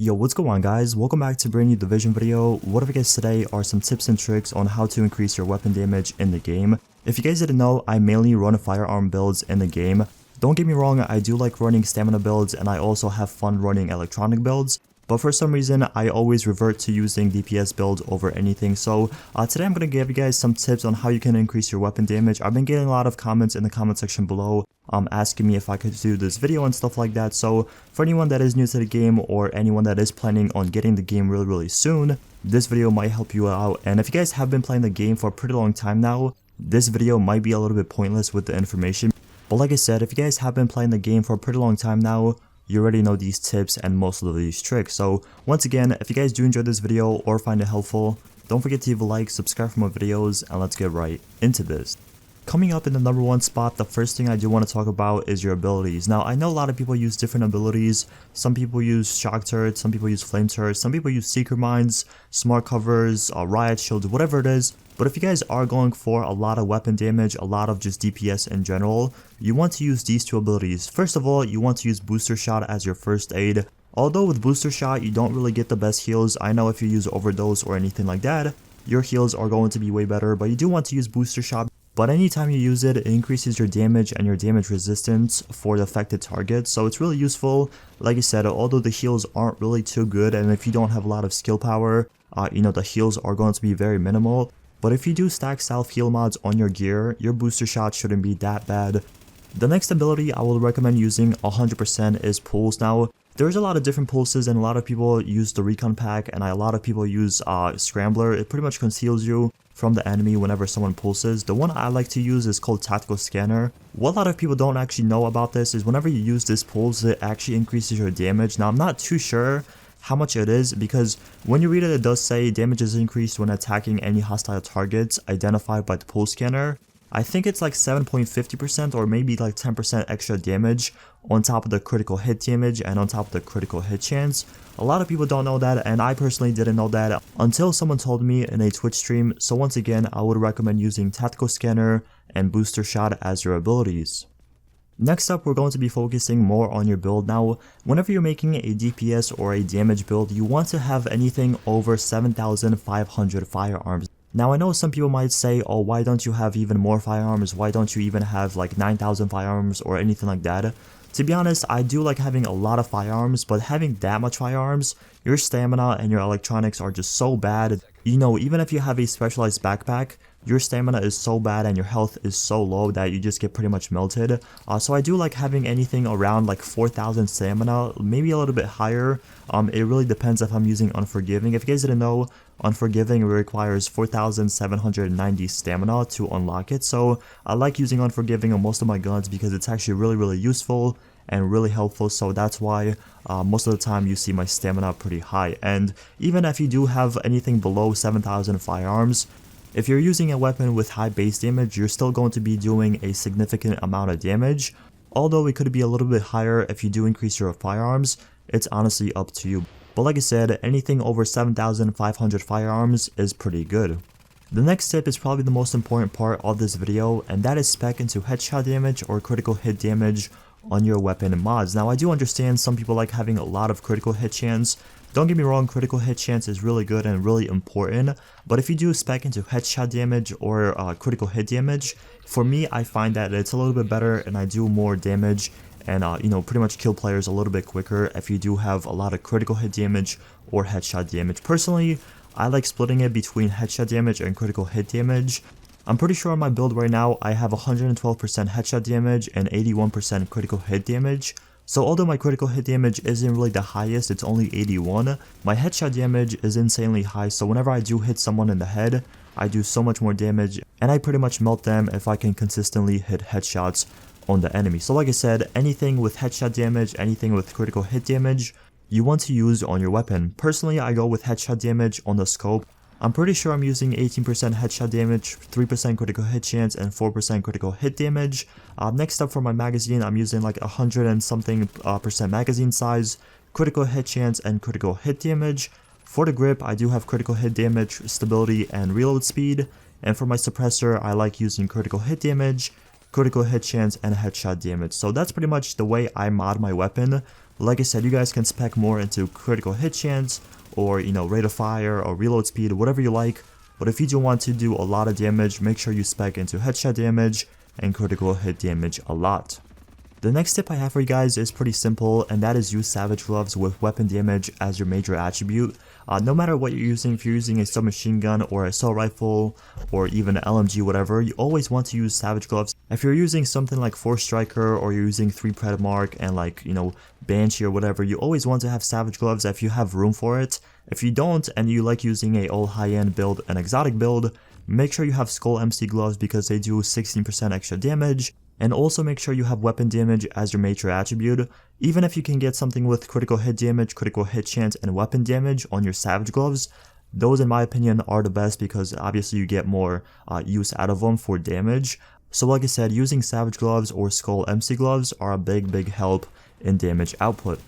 Yo, what's going on guys? Welcome back to a brand new Division video. What I guess today are some tips and tricks on how to increase your weapon damage in the game. If you guys didn't know, I mainly run firearm builds in the game. Don't get me wrong, I do like running stamina builds and I also have fun running electronic builds. But for some reason, I always revert to using DPS builds over anything. So today I'm going to give you guys some tips on how you can increase your weapon damage. I've been getting a lot of comments in the comment section below asking me if I could do this video and stuff like that. So for anyone that is new to the game or anyone that is planning on getting the game really soon, this video might help you out. And if you guys have been playing the game for a pretty long time now, this video might be a little bit pointless with the information. But like I said, if you guys have been playing the game for a pretty long time now, you already know these tips and most of these tricks. So once again, if you guys do enjoy this video or find it helpful, don't forget to leave a like, subscribe for more videos, and let's get right into this. Coming up in the number one spot, the first thing I do want to talk about is your abilities. Now, I know a lot of people use different abilities. Some people use shock turrets, some people use flame turrets, some people use seeker mines, smart covers, riot shields, whatever it is. But if you guys are going for a lot of weapon damage, a lot of just DPS in general, you want to use these two abilities. First of all, you want to use booster shot as your first aid. Although with booster shot, you don't really get the best heals. I know if you use overdose or anything like that, your heals are going to be way better, but you do want to use booster shot. But anytime you use it, it increases your damage and your damage resistance for the affected target, so it's really useful. Like I said, although the heals aren't really too good, and if you don't have a lot of skill power, the heals are going to be very minimal. But if you do stack self heal mods on your gear, your booster shot shouldn't be that bad. The next ability I will recommend using 100% is pulse. Now, there's a lot of different pulses and a lot of people use the recon pack and a lot of people use scrambler. It pretty much conceals you from the enemy whenever someone pulses. The one I like to use is called tactical scanner. What a lot of people don't actually know about this is whenever you use this pulse, it actually increases your damage. Now, I'm not too sure how much it is because when you read it, it does say damage is increased when attacking any hostile targets identified by the pulse scanner. I think it's like 7.50% or maybe like 10% extra damage on top of the critical hit damage and on top of the critical hit chance. A lot of people don't know that, and I personally didn't know that until someone told me in a Twitch stream. So once again, I would recommend using tactical scanner and booster shot as your abilities. Next up, we're going to be focusing more on your build. Now, whenever you're making a DPS or a damage build, you want to have anything over 7,500 firearms. Now, I know some people might say, oh, why don't you have even more firearms? Why don't you even have like 9,000 firearms or anything like that? To be honest, I do like having a lot of firearms, but having that much firearms, your stamina and your electronics are just so bad. You know, even if you have a specialized backpack, your stamina is so bad and your health is so low that you just get pretty much melted. So I do like having anything around like 4,000 stamina, maybe a little bit higher. It really depends if I'm using Unforgiving. If you guys didn't know, Unforgiving requires 4,790 stamina to unlock it. So I like using Unforgiving on most of my guns because it's actually really useful and really helpful. So that's why most of the time you see my stamina pretty high. And even if you do have anything below 7,000 firearms, if you're using a weapon with high base damage, you're still going to be doing a significant amount of damage. Although it could be a little bit higher if you do increase your firearms, it's honestly up to you. But like I said, anything over 7,500 firearms is pretty good. The next tip is probably the most important part of this video, and that is spec into headshot damage or critical hit damage on your weapon mods. Now, I do understand some people like having a lot of critical hit chance. Don't get me wrong, critical hit chance is really good and really important, but if you do spec into headshot damage or critical hit damage, for me, I find that it's a little bit better and I do more damage and pretty much kill players a little bit quicker if you do have a lot of critical hit damage or headshot damage. Personally, I like splitting it between headshot damage and critical hit damage. I'm pretty sure on my build right now, I have 112% headshot damage and 81% critical hit damage. So although my critical hit damage isn't really the highest, it's only 81, my headshot damage is insanely high, so whenever I do hit someone in the head, I do so much more damage, and I pretty much melt them if I can consistently hit headshots on the enemy. So like I said, anything with headshot damage, anything with critical hit damage, you want to use on your weapon. Personally, I go with headshot damage on the scope. I'm pretty sure I'm using 18% headshot damage, 3% critical hit chance, and 4% critical hit damage. Next up for my magazine, I'm using like 100 and something percent magazine size, critical hit chance, and critical hit damage. For the grip, I do have critical hit damage, stability, and reload speed. And for my suppressor, I like using critical hit damage, critical hit chance, and headshot damage. So that's pretty much the way I mod my weapon. But like I said, you guys can spec more into critical hit chance, or rate of fire, or reload speed, whatever you like. But if you do want to do a lot of damage, make sure you spec into headshot damage and critical hit damage a lot. The next tip I have for you guys is pretty simple, and that is use Savage Gloves with weapon damage as your major attribute. No matter what you're using, if you're using a submachine gun or assault rifle or even an LMG, whatever, you always want to use Savage Gloves. If you're using something like Force Striker, or you're using 3 Pred Mark and like, Banshee or whatever, you always want to have Savage Gloves if you have room for it. If you don't, and you like using a all high-end build, an exotic build, make sure you have Skull MC Gloves because they do 16% extra damage. And also make sure you have weapon damage as your major attribute. Even if you can get something with critical hit damage, critical hit chance, and weapon damage on your Savage Gloves, those in my opinion are the best because obviously you get more use out of them for damage. So like I said, using Savage Gloves or Skull MC Gloves are a big help in damage output.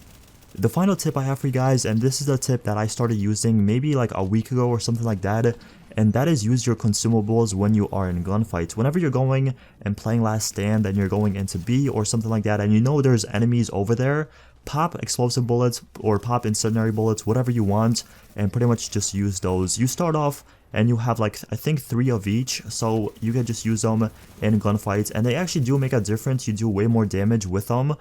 The final tip I have for you guys, and this is a tip that I started using maybe like a week ago or something like that, and that is use your consumables when you are in gunfights. Whenever you're going and playing Last Stand and you're going into B or something like that, and you know there's enemies over there, pop explosive bullets or pop incendiary bullets, whatever you want, and pretty much just use those. You start off and you have like, I think 3 of each, so you can just use them in gunfights, and they actually do make a difference. You do way more damage with them.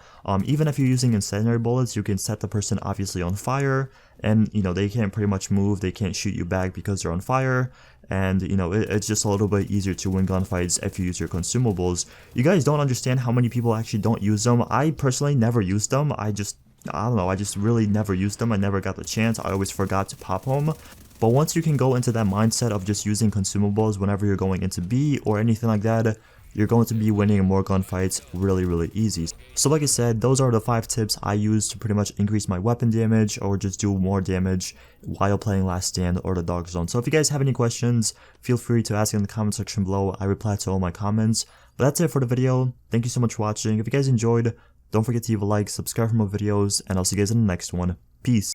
Even if you're using incendiary bullets, you can set the person obviously on fire, and they can't pretty much move, they can't shoot you back because they're on fire, and it's just a little bit easier to win gunfights if you use your consumables. You guys don't understand how many people actually don't use them. I personally never used them. I don't know, I just really never used them. I never got the chance. I always forgot to pop them. But once you can go into that mindset of just using consumables whenever you're going into B or anything like that, you're going to be winning more gunfights really easy. So like I said, those are the 5 tips I use to pretty much increase my weapon damage or just do more damage while playing Last Stand or the Dark Zone. So if you guys have any questions, feel free to ask in the comment section below. I reply to all my comments. But that's it for the video. Thank you so much for watching. If you guys enjoyed, don't forget to leave a like, subscribe for more videos, and I'll see you guys in the next one. Peace.